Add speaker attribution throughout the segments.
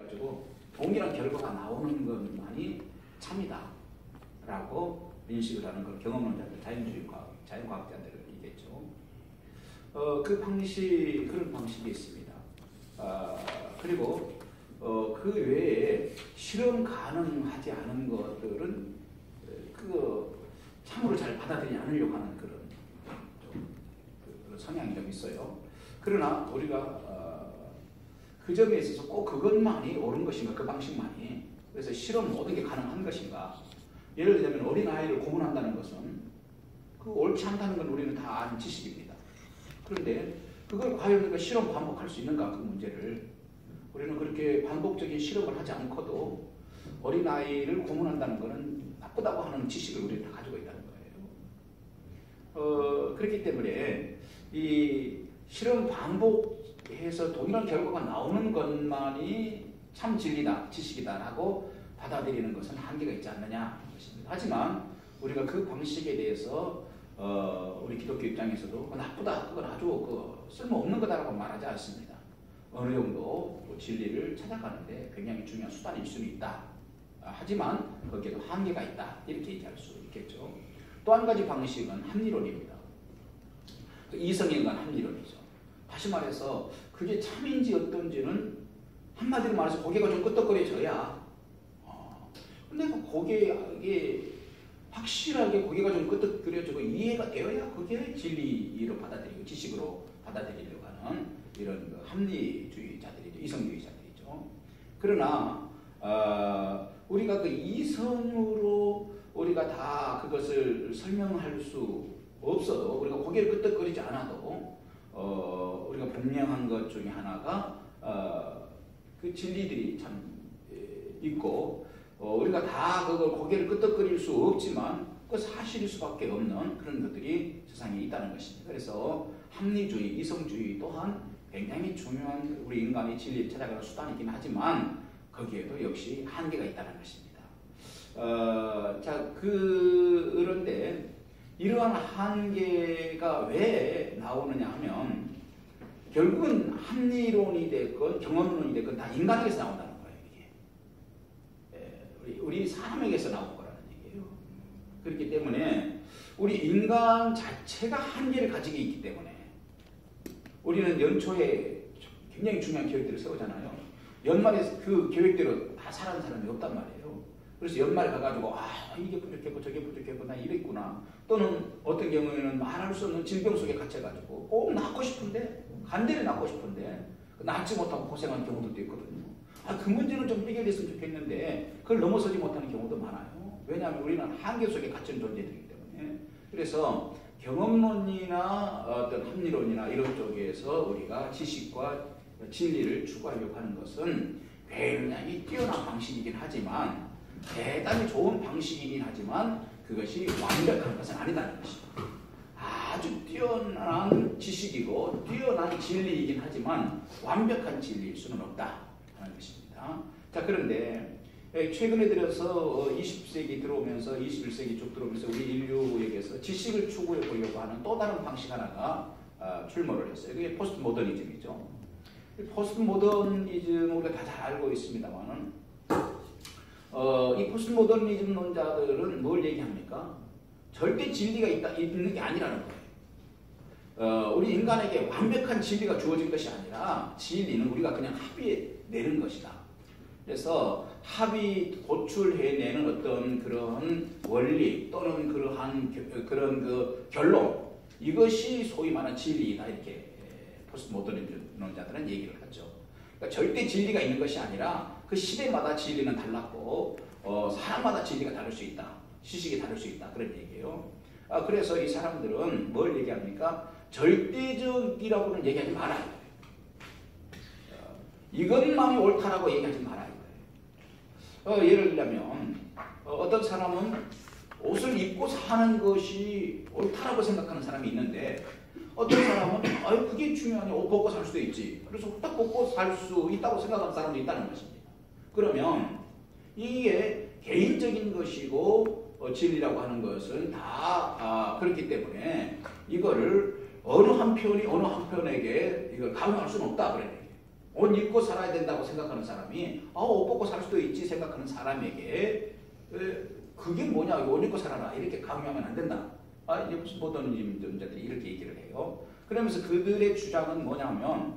Speaker 1: 가지고 동일한 결과가 나오는 것만이 참이다 라고 인식을 하는 걸 경험론자들, 자연과학자들은 있겠죠. 그 방식, 그런 방식이 있습니다. 그리고 그 외에 실험 가능하지 않은 것들은 참으로 잘 받아들이지 않으려고 하는 그런 성향이 좀 있어요. 그러나 우리가 그 점에 있어서 꼭 그것만이 옳은 것인가, 그 방식만이. 그래서 실험 모든 게 가능한 것인가. 예를 들자면 어린아이를 고문한다는 것은 그 옳지 않다는 건 우리는 다 아는 지식입니다. 그런데 그걸 과연 우리가 실험 반복할 수 있는가, 그 문제를. 우리는 그렇게 반복적인 실험을 하지 않고도 어린아이를 고문한다는 것은 나쁘다고 하는 지식을 우리는 다 가지고 있다는 거예요. 그렇기 때문에 이 실험 반복해서 동일한 결과가 나오는 것만이 참 진리다, 지식이다라고 받아들이는 것은 한계가 있지 않느냐 하는 것입니다. 하지만 우리가 그 방식에 대해서 우리 기독교 입장에서도 나쁘다, 그건 아주 쓸모없는 거다라고 말하지 않습니다. 어느 정도 진리를 찾아가는데 굉장히 중요한 수단일 수는 있다. 하지만 거기에도 한계가 있다, 이렇게 얘기할 수 있겠죠. 또 한 가지 방식은 합리론입니다. 이성인간 합리론이죠. 다시 말해서 그게 참인지 어떤지는 한마디로 말해서 고개가 좀 끄덕거려져야, 근데 그 고개에 확실하게 고개가 좀 끄덕거려지고 이해가 되어야 그게 진리로 받아들이고 지식으로 받아들이려고 하는 이런 합리주의자들이죠. 이성주의자들이죠. 그러나 우리가 그 이성으로 우리가 다 그것을 설명할 수 없어도, 우리가 고개를 끄덕거리지 않아도 우리가 분명한 것 중에 하나가 그 진리들이 참 있고, 우리가 다 그걸 고개를 끄덕거릴 수 없지만 그 사실일 수밖에 없는 그런 것들이 세상에 있다는 것입니다. 그래서 합리주의, 이성주의 또한 굉장히 중요한 우리 인간이 진리를 찾아가는 수단이긴 하지만 거기에도 역시 한계가 있다는 것입니다. 그런데 이러한 한계가 왜 나오느냐 하면 결국은 합리론이 됐건 경험론이 됐건 다 인간에게서 나온다는 거예요. 이게 우리 사람에게서 나온 거라는 얘기예요. 그렇기 때문에 우리 인간 자체가 한계를 가지고 있기 때문에 우리는 연초에 굉장히 중요한 계획들을 세우잖아요. 연말에 그 계획대로 다 살아가는 사람이 없단 말이에요. 그래서 연말에 가가지고 이게 부족했고 저게 부족했고 나 이랬구나. 또는 어떤 경우에는 말할 수 없는 질병 속에 갇혀가지고 꼭 낫고 싶은데, 간절히 낫고 싶은데 낫지 못하고 고생하는 경우들도 있거든요. 그 문제는 좀 해결됐으면 좋겠는데 그걸 넘어서지 못하는 경우도 많아요. 왜냐하면 우리는 한계 속에 갇힌 존재들이기 때문에. 그래서 경험론이나 어떤 합리론이나 이런 쪽에서 우리가 지식과 진리를 추구하려고 하는 것은 굉장히 뛰어난 방식이긴 하지만, 대단히 좋은 방식이긴 하지만 그것이 완벽한 것은 아니다는 것입니다. 아주 뛰어난 지식이고 뛰어난 진리이긴 하지만 완벽한 진리일 수는 없다 하는 것입니다. 자, 그런데 최근에 들어서 20세기 들어오면서 21세기 쭉 들어오면서 우리 인류에게서 지식을 추구해 보려고 하는 또 다른 방식 하나가 출몰을 했어요. 그게 포스트 모더니즘이죠. 포스트 모더니즘 우리가 다 잘 알고 있습니다만은 이 포스트 모더니즘 논자들은 뭘 얘기합니까? 절대 진리가 있는 게 아니라는 거예요. 우리 인간에게 완벽한 진리가 주어진 것이 아니라 진리는 우리가 그냥 합의내는 것이다. 그래서 고출해내는 어떤 그런 원리 또는 그런 그 결론, 이것이 소위 말하는 진리이다, 이렇게 포스트 모더니즘론자들은 얘기를 하죠. 그러니까 절대 진리가 있는 것이 아니라 그 시대마다 진리는 달랐고 사람마다 진리가 다를 수 있다, 시식이 다를 수 있다, 그런 얘기예요. 그래서 이 사람들은 뭘 얘기합니까? 절대적이라고는 얘기하지 말아야 돼요. 이것만이 옳다라고 얘기하지 말아야 돼요. 예를 들면 어떤 사람은 옷을 입고 사는 것이 옳다라고 생각하는 사람이 있는데, 어떤 사람은 그게 중요하냐, 옷 벗고 살 수도 있지, 그래서 딱 벗고 살 수 있다고 생각하는 사람도 있다는 것입니다. 그러면 이게 개인적인 것이고 진리라고 하는 것은 다 그렇기 때문에 이거를 어느 한 편이 어느 한 편에게 이걸 강요할 수는 없다, 그래. 옷 입고 살아야 된다고 생각하는 사람이 옷 벗고 살 수도 있지 생각하는 사람에게 그게 뭐냐, 옷 입고 살아라 이렇게 강요하면 안 된다. 이제 무슨 모더니즘자들이 이렇게 얘기를 해요. 그러면서 그들의 주장은 뭐냐면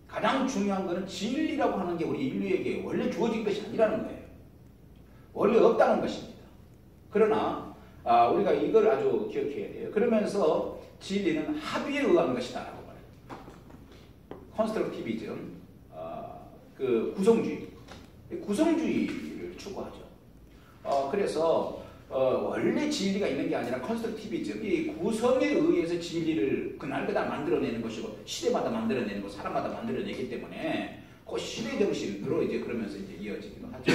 Speaker 1: 가장 중요한 것은 진리라고 하는 게 우리 인류에게 원래 주어진 것이 아니라는 거예요. 원래 없다는 것입니다. 그러나 우리가 이걸 아주 기억해야 돼요. 그러면서 진리는 합의에 의한 것이다 라고 말해요. 컨스트럭티비즘, 그 구성주의를 추구하죠. 그래서 원래 진리가 있는 게 아니라 컨스트럭티비즘, 이 구성에 의해서 진리를 그날그날 만들어내는 것이고 시대마다 만들어내는 거, 사람마다 만들어내기 때문에 그 시대 정신으로 이제 그러면서 이제 이어지기도 하죠.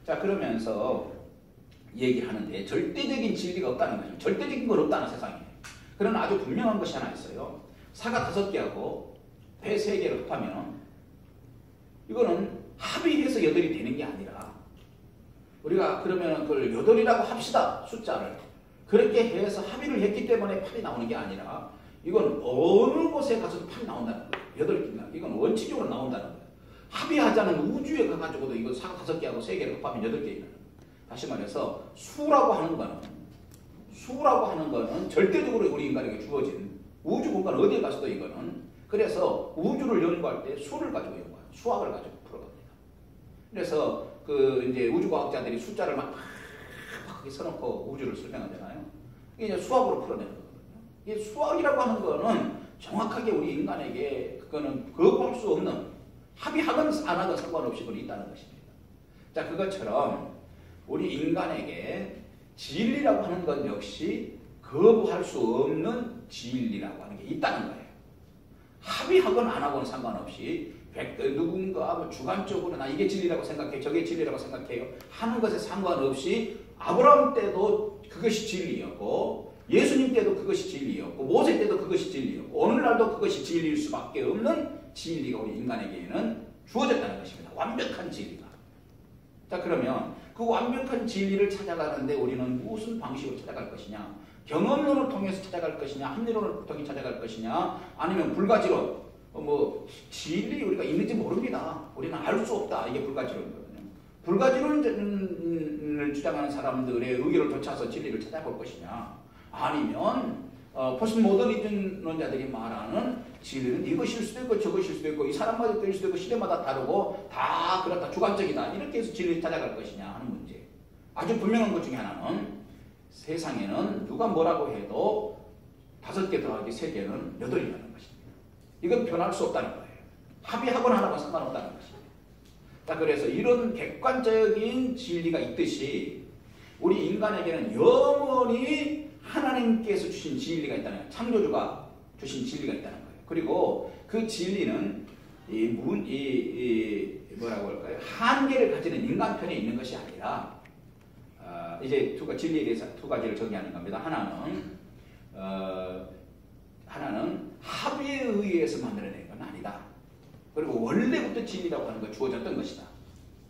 Speaker 1: 자, 그러면서 얘기하는데 절대적인 진리가 없다는 거죠. 절대적인 건 없다는 세상에. 그러나 아주 분명한 것이 하나 있어요. 사과 5개하고 배 3개를 합하면 이거는 합의해서 8이 되는 게 아니라 우리가 그러면 그걸 8이라고 합시다. 숫자를. 그렇게 해서 합의를 했기 때문에 8이 나오는 게 아니라 이건 어느 곳에 가서도 8이 나온다는 거예요. 8개나. 이건 원칙적으로 나온다는 거예요. 합의하자는 우주에 가가지고도 이거 사과 5개하고 3개를 합하면 8개 있는 거예요. 다시 말해서 수라고 하는 거는 절대적으로 우리 인간에게 주어진 우주 공간 어디에 가서도 이거는 그래서 우주를 연구할 때 수를 가지고 연구해요. 수학을 가지고 풀어갑니다. 그래서 그 이제 우주과학자들이 숫자를 막 써놓고 우주를 설명하잖아요. 이게 이제 수학으로 풀어내는 거거든요. 이 수학이라고 하는 거는 정확하게 우리 인간에게 그거는 거부할 수 없는 합의하건 안 하건 상관없이 그건 있다는 것입니다. 자, 그것처럼 우리 인간에게 진리라고 하는 것 역시 거부할 수 없는 진리라고 하는 게 있다는 거예요. 합의하건 안 하건 상관없이 누군가 주관적으로 나 이게 진리라고 생각해, 저게 진리라고 생각해요 하는 것에 상관없이 아브라함 때도 그것이 진리였고 예수님 때도 그것이 진리였고 모세 때도 그것이 진리였고 오늘날도 그것이 진리일 수밖에 없는 진리가 우리 인간에게는 주어졌다는 것입니다. 완벽한 진리가. 자, 그러면 그 완벽한 진리를 찾아가는데 우리는 무슨 방식으로 찾아갈 것이냐? 경험론을 통해서 찾아갈 것이냐? 합리론을 통해 찾아갈 것이냐? 아니면 불가지론? 진리 우리가 있는지 모릅니다. 우리는 알 수 없다. 이게 불가지론이거든요. 불가지론을 주장하는 사람들의 의견을 쫓아서 진리를 찾아볼 것이냐? 아니면 포스트 모더니즘론자들이 말하는 진리는 이것일 수도 있고 저것일 수도 있고 이 사람마다 될 수도 있고 시대마다 다르고 다 그렇다 주관적이다 이렇게 해서 진리를 찾아갈 것이냐 하는 문제. 아주 분명한 것 중에 하나는 세상에는 누가 뭐라고 해도 5개 더하기 3개는 8이라는 것입니다. 이건 변할 수 없다는 거예요. 합의하거나 안 하거나 상관없다는 것입니다. 자, 그래서 이런 객관적인 진리가 있듯이 우리 인간에게는 영원히 하나님께서 주신 진리가 있다는 거예요. 창조주가 주신 진리가 있다는 거예요. 그리고 그 진리는 뭐라고 할까요? 한계를 가지는 인간편에 있는 것이 아니라 이제 진리에 대해서 2가지를 정의하는 겁니다. 하나는 합의에 의해서 만들어낸 건 아니다. 그리고 원래부터 진리라고 하는 건 주어졌던 것이다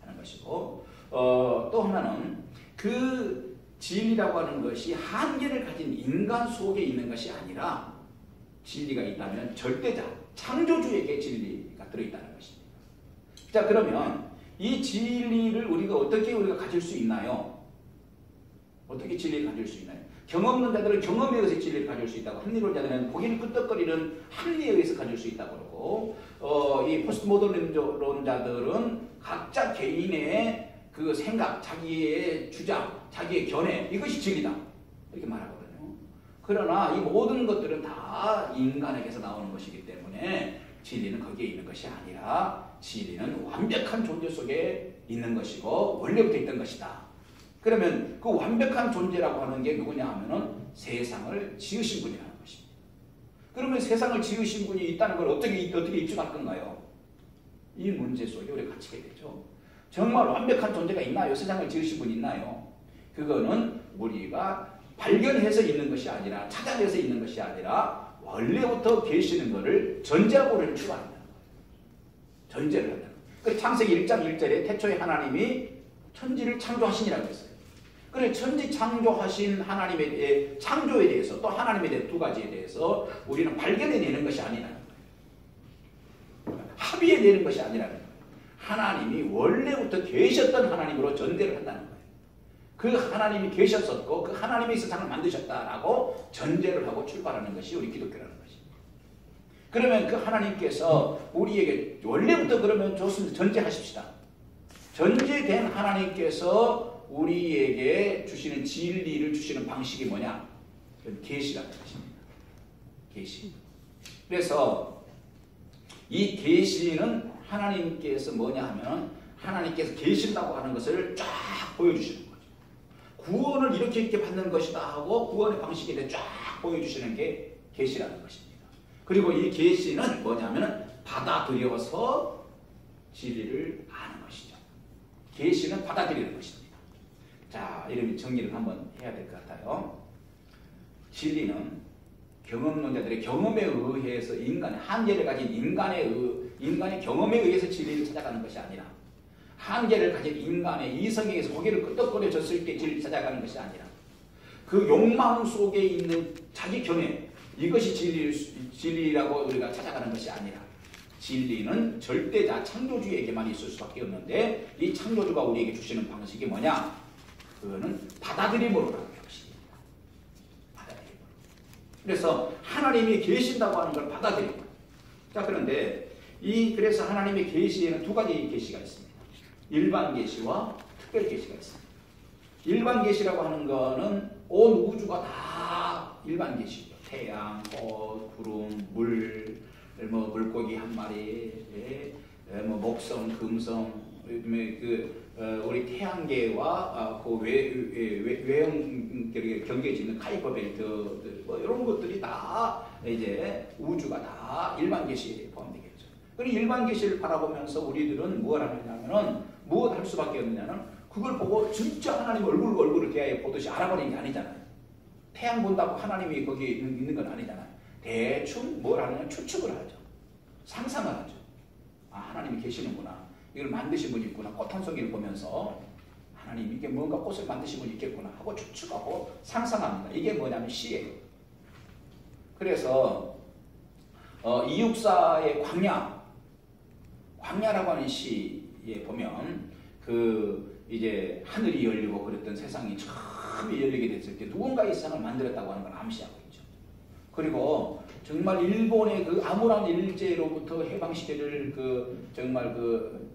Speaker 1: 하는 것이고 또 하나는 그 진리라고 하는 것이 한계를 가진 인간 속에 있는 것이 아니라 진리가 있다면 절대자, 창조주에게 진리가 들어있다는 것입니다. 자, 그러면 이 진리를 우리가 가질 수 있나요? 어떻게 진리를 가질 수 있나요? 경험론자들은 경험에 의해서 진리를 가질 수 있다고, 합리론자들은 보기는 끄떡거리는 합리에 의해서 가질 수 있다고 그러고, 이 포스트 모더론자들은 각자 개인의 그 생각, 자기의 주장, 자기의 견해, 이것이 진리다 이렇게 말하거든요. 그러나 이 모든 것들은 다 인간에게서 나오는 것이기 때문에 진리는 거기에 있는 것이 아니라 진리는 완벽한 존재 속에 있는 것이고 원래부터 있던 것이다. 그러면 그 완벽한 존재라고 하는 게 누구냐 하면은 세상을 지으신 분이라는 것입니다. 그러면 세상을 지으신 분이 있다는 걸 어떻게 입증할 건가요? 이 문제 속에 우리가 갇히게 되죠. 정말 완벽한 존재가 있나요? 세상을 지으신 분이 있나요? 그거는 우리가 발견해서 있는 것이 아니라 찾아내서 있는 것이 아니라 원래부터 계시는 것을 전제하고 우리는 추구한다는 거예요. 전제를 한다는 거예요. 창세기 1장 1절에 태초에 하나님이 천지를 창조하시니라고 했어요. 그래, 천지 창조하신 하나님의 창조에 대해서 또 하나님에 대한 2가지에 대해서 우리는 발견해내는 것이 아니라는 거예요. 합의해내는 것이 아니라는 거예요. 하나님이 원래부터 계셨던 하나님으로 전제를 한다는 거예요. 그 하나님이 계셨었고 그 하나님이 세상을 만드셨다라고 전제를 하고 출발하는 것이 우리 기독교라는 것입니다. 그러면 그 하나님께서 우리에게 원래부터 그러면 좋습니다. 전제하십시다. 전제된 하나님께서 우리에게 주시는 진리를 주시는 방식이 뭐냐? 그건 계시라는 것입니다. 계시. 그래서 이 계시는 하나님께서 뭐냐 하면 하나님께서 계신다고 하는 것을 쫙 보여주시는 거죠. 구원을 이렇게 받는 것이다 하고 구원의 방식에 쫙 보여주시는 게 계시라는 것입니다. 그리고 이 계시는 뭐냐면 받아들여서 진리를 아는 것이죠. 계시는 받아들이는 것입니다. 자, 이런 정리를 한번 해야 될 것 같아요. 진리는 경험론자들의 경험에 의해서 인간의 한계를 가진 인간의 경험에 의해서 진리를 찾아가는 것이 아니라 한계를 가진 인간의 이성에게서 고개를 끄덕거려졌을 때 진리를 찾아가는 것이 아니라 그 욕망 속에 있는 자기 견해 이것이 진리라고 우리가 찾아가는 것이 아니라 진리는 절대자 창조주에게만 있을 수밖에 없는데 이 창조주가 우리에게 주시는 방식이 뭐냐? 그거는 받아들임으로 가는 것입니다. 받아들임으로. 그래서 하나님이 계신다고 하는 걸 받아들이고. 자, 그런데 그래서 하나님의 계시에는 두 가지 계시가 있습니다. 일반 계시와 특별 계시가 있습니다. 일반 계시라고 하는 거는 온 우주가 다 일반 계시죠. 태양, 꽃, 구름, 물, 물고기 한 마리, 목성, 금성, 우리 태양계와 그 외형 경계에 있는 카이퍼 벨트, 이런 것들이 다 이제 우주가 다 일반 계시에 포함되겠죠. 그럼 일반 계시를 바라보면서 우리들은 무엇 하느냐면은 무엇 할 수밖에 없느냐는 그걸 보고 진짜 하나님 얼굴을 대하여 보듯이 알아버리는 게 아니잖아요. 태양 본다고 하나님이 거기에 있는 건 아니잖아요. 대충 뭘 하느냐 추측을 하죠. 상상을 하죠. 아, 하나님이 계시는구나. 이걸 만드신 분이 있구나. 꽃 한 송이를 보면서 하나님 이게 뭔가 꽃을 만드신 분이 있겠구나 하고 추측하고 상상합니다. 이게 뭐냐면 시예요. 그래서 이육사의 광야라고 하는 시에 보면 이제 하늘이 열리고 그랬던 세상이 처음 열리게 됐을 때 누군가 이 세상을 만들었다고 하는 걸 암시하고 있죠. 그리고 정말 일본의 그 아무란 일제로부터 해방시켜줄 정말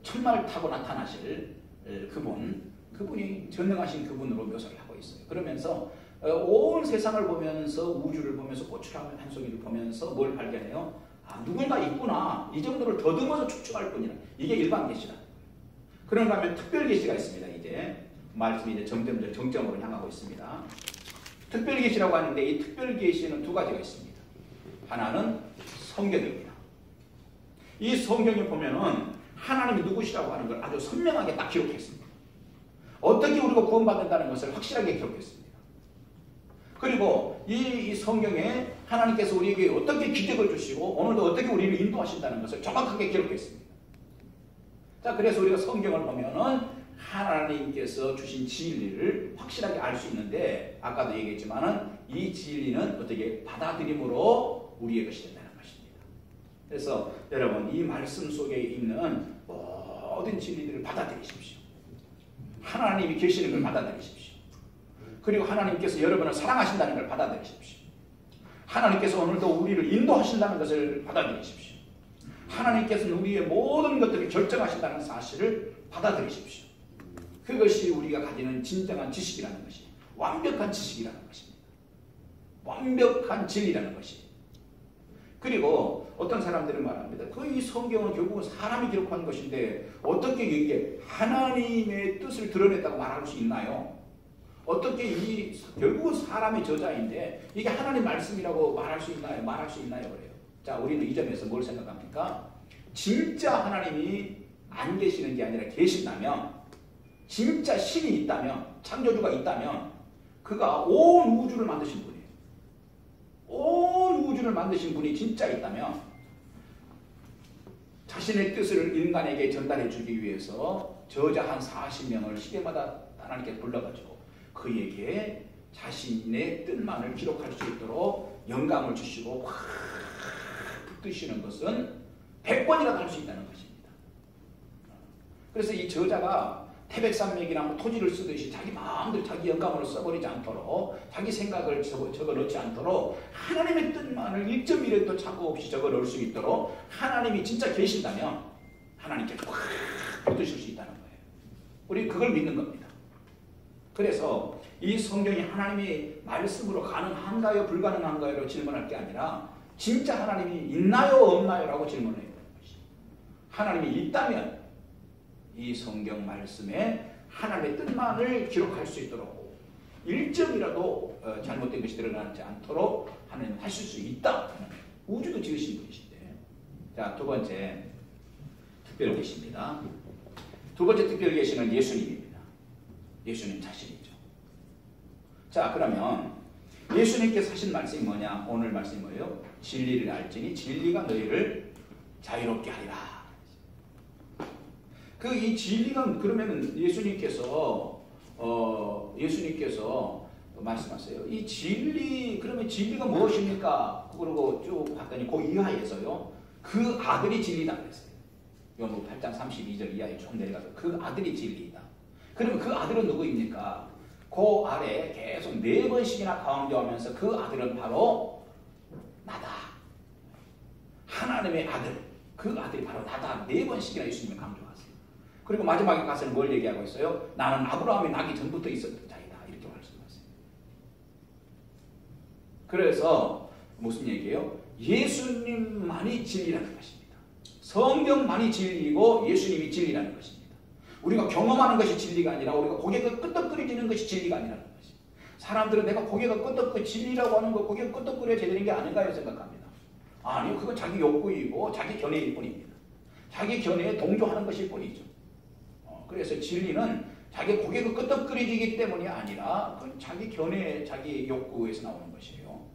Speaker 1: 천마를 타고 나타나실 그분이 전능하신 그분으로 묘사를 하고 있어요. 그러면서 온 세상을 보면서 우주를 보면서 꽃을 한 송이를 보면서 뭘 발견해요? 아, 누군가 있구나. 이 정도를 더듬어서 추측할 뿐이라. 이게 일반 계시다. 그런가 하면 특별 계시가 있습니다. 이제 말씀이 이제 점점 정점으로 향하고 있습니다. 특별 계시라고 하는데 이 특별 계시는 두 가지가 있습니다. 하나는 성경입니다. 이 성경에 보면은 하나님이 누구시라고 하는 걸 아주 선명하게 딱 기록했습니다. 어떻게 우리가 구원받는다는 것을 확실하게 기록했습니다. 그리고 이 성경에 하나님께서 우리에게 어떻게 기적을 주시고 오늘도 어떻게 우리를 인도하신다는 것을 정확하게 기록했습니다. 자, 그래서 우리가 성경을 보면은 하나님께서 주신 진리를 확실하게 알 수 있는데 아까도 얘기했지만은 이 진리는 어떻게 받아들임으로 우리의 것이 된다는 것입니다. 그래서 여러분 이 말씀 속에 있는 모든 진리들을 받아들이십시오. 하나님이 계시는 걸 받아들이십시오. 그리고 하나님께서 여러분을 사랑하신다는 걸 받아들이십시오. 하나님께서 오늘도 우리를 인도하신다는 것을 받아들이십시오. 하나님께서는 우리의 모든 것들을 결정하신다는 사실을 받아들이십시오. 그것이 우리가 가지는 진정한 지식이라는 것이 완벽한 지식이라는 것입니다. 완벽한 진리라는 것이. 그리고 어떤 사람들은 말합니다. 이 성경은 결국은 사람이 기록한 것인데 어떻게 이게 하나님의 뜻을 드러냈다고 말할 수 있나요? 어떻게 결국은 사람의 저자인데 이게 하나님 말씀이라고 말할 수 있나요? 그래요. 자, 우리는 이 점에서 뭘 생각합니까? 진짜 하나님이 안 계시는 게 아니라 계신다면, 진짜 신이 있다면, 창조주가 있다면 그가 온 우주를 만드신 분이에요. 온 우주를 만드신 분이 진짜 있다면 자신의 뜻을 인간에게 전달해 주기 위해서 저자 한 40명을 시대마다 하나님께 불러가지고 그에게 자신의 뜻만을 기록할 수 있도록 영감을 주시고 확 붙드시는 것은 100번이라도 할 수 있다는 것입니다. 그래서 이 저자가 태백산맥이나 뭐 토지를 쓰듯이 자기 마음대로 자기 영감으로 써버리지 않도록 자기 생각을 적어 넣지 않도록 하나님의 뜻만을 1.1에도 착오 없이 적어 넣을 수 있도록 하나님이 진짜 계신다면 하나님께 확 붙으실 수 있다는 거예요. 우리 그걸 믿는 겁니다. 그래서 이 성경이 하나님의 말씀으로 가능한가요 불가능한가요로 질문할 게 아니라 진짜 하나님이 있나요 없나요 라고 질문해야 되는 것이죠. 하나님이 있다면 이 성경 말씀에 하나님의 뜻만을 기록할 수 있도록 1점이라도 잘못된 것이 드러나지 않도록 하나님은 하실 수 있다. 우주도 지으신 분이신데. 자, 두 번째 특별 계시입니다. 두 번째 특별 계시는 예수님입니다. 예수님 자신이죠. 자, 그러면 예수님께서 하신 말씀이 뭐냐? 오늘 말씀이 뭐예요? 진리를 알지니 진리가 너희를 자유롭게 하리라. 이 진리가 그러면은 예수님께서 말씀하세요. 이 진리 그러면 진리가 무엇입니까? 그러고 쭉 봤더니 그 이하에서요. 그 아들이 진리다 그랬어요. 요한복음 8장 32절 이하에 좀 내려가서 그 아들이 진리이다. 그러면 그 아들은 누구입니까? 그 아래 계속 4번씩이나 강조하면서 그 아들은 바로 나다. 하나님의 아들. 그 아들이 바로 나다. 4번씩이나 예수님을 강조하세요. 그리고 마지막에 가서는 뭘 얘기하고 있어요? 나는 아브라함이 나기 전부터 있었던 자이다. 이렇게 말씀하세요. 그래서 무슨 얘기예요? 예수님만이 진리라는 것입니다. 성경만이 진리이고 예수님이 진리라는 것입니다. 우리가 경험하는 것이 진리가 아니라 우리가 고개가 끄덕거리지는 것이 진리가 아니라는 것입니다. 사람들은 내가 고개가 끄덕거려 진리라고 하는 거 고개가 끄덕거려야 되는 게 아닌가요? 생각합니다. 아니요. 그건 자기 욕구이고 자기 견해일 뿐입니다. 자기 견해에 동조하는 것일 뿐이죠. 그래서 진리는 자기 고개가 끄덕거리기 때문이 아니라 그건 자기 견해, 자기 욕구에서 나오는 것이에요.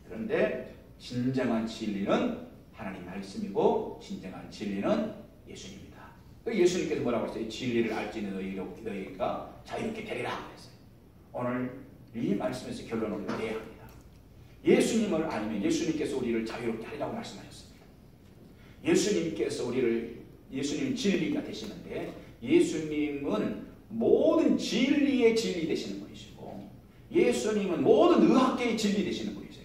Speaker 1: 그런데 진정한 진리는 하나님 말씀이고 진정한 진리는 예수님입니다. 예수님께서 뭐라고 했어요? 진리를 알지니 너희가 자유롭게 되리라 그랬어요. 오늘 이 말씀에서 결론을 내야 합니다. 예수님을 알면 예수님께서 우리를 자유롭게 하리라고 말씀하셨습니다. 예수님은 진리가 되시는데 예수님은 모든 진리의 진리 되시는 분이시고 예수님은 모든 의학계의 진리 되시는 분이세요.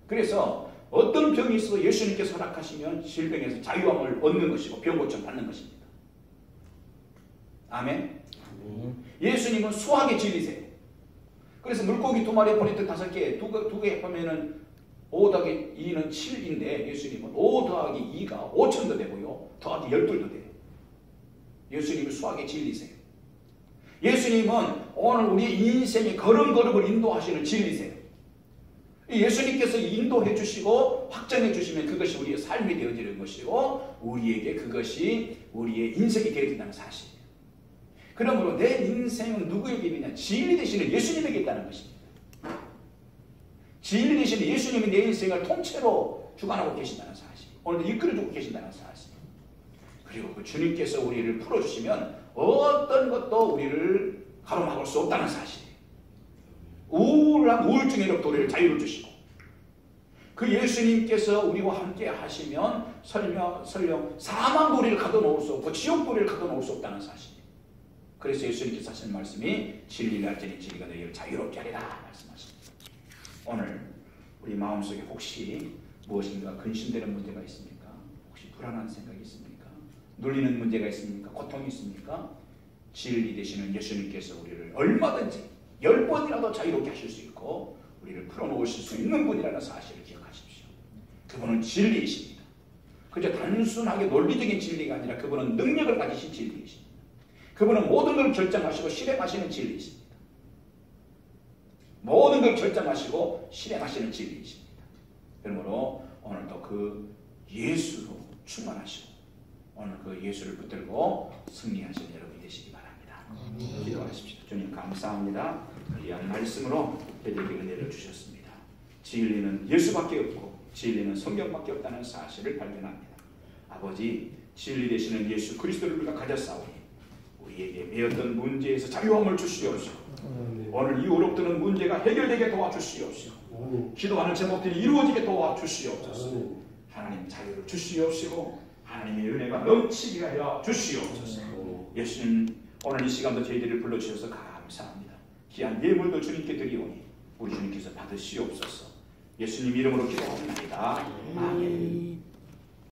Speaker 1: 그래서 어떤 병이 있어도 예수님께서 허락하시면 질병에서 자유함을 얻는 것이고 병 고침 받는 것입니다. 아멘. 예수님은 수학의 진리세요. 그래서 물고기 2마리에 포니트 5개, 2개 하면은 5 더하기 2는 7인데 예수님은 5 더하기 2가 5천도 되고요. 더하기 12도 돼요. 예수님은 수학의 진리세요. 예수님은 오늘 우리의 인생의 걸음걸음을 인도하시는 진리세요. 예수님께서 인도해 주시고 확정해 주시면 그것이 우리의 삶이 되어지는 것이고 우리에게 그것이 우리의 인생이 되어진다는 사실이에요. 그러므로 내 인생은 누구에게 있느냐? 진리 되시는 예수님에게 있다는 것입니다. 진리 되시는 예수님이 내 인생을 통째로 주관하고 계신다는 사실. 오늘도 이끌어주고 계신다는 사실. 그리고 그 주님께서 우리를 풀어주시면 어떤 것도 우리를 가로막을 수 없다는 사실이에요. 우울증에로부터 우리를 자유를 주시고 그 예수님께서 우리와 함께 하시면 설령 사망도 우리를 가둬놓을 수 없고 지옥도 우리를 가둬놓을 수 없다는 사실이에요. 그래서 예수님께서 하신 말씀이 진리를 알지니 진리가 너희를 자유롭게 하리라 말씀하십니다. 오늘 우리 마음속에 혹시 무엇인가 근심되는 문제가 있습니까? 혹시 불안한 생각이 있습니까? 눌리는 문제가 있습니까? 고통이 있습니까? 진리 되시는 예수님께서 우리를 얼마든지 10번이라도 자유롭게 하실 수 있고 우리를 풀어놓으실 수 있는 분이라는 사실을 기억하십시오. 그분은 진리이십니다. 그저 단순하게 논리적인 진리가 아니라 그분은 능력을 가지신 진리이십니다. 그분은 모든 걸 결정하시고 실행하시는 진리이십니다. 모든 걸 결정하시고 실행하시는 진리이십니다. 그러므로 오늘도 그 예수로 충만하시고 오늘 그 예수를 붙들고 승리하시는 여러분이 되시기 바랍니다. 기도하십시오. 주님 감사합니다. 귀한 말씀으로 저희에게 은혜를 주셨습니다. 진리는 예수밖에 없고 진리는 성경밖에 없다는 사실을 발견합니다. 아버지 진리 되시는 예수 그리스도를 우리가 가졌사오니 우리에게 매었던 문제에서 자유함을 주시옵시고 오늘 이후로 드는 문제가 해결되게 도와주시옵시고 기도하는 제목들이 이루어지게 도와주시옵소서. 하나님 자유를 주시옵시고 하나님의 은혜가 넘치게 하여 주시옵소서. 예수님 오늘 이 시간도 저희들을 불러주셔서 감사합니다. 귀한 예물도 주님께 드리오니 우리 주님께서 받으시옵소서. 예수님 이름으로 기도합니다. 아멘.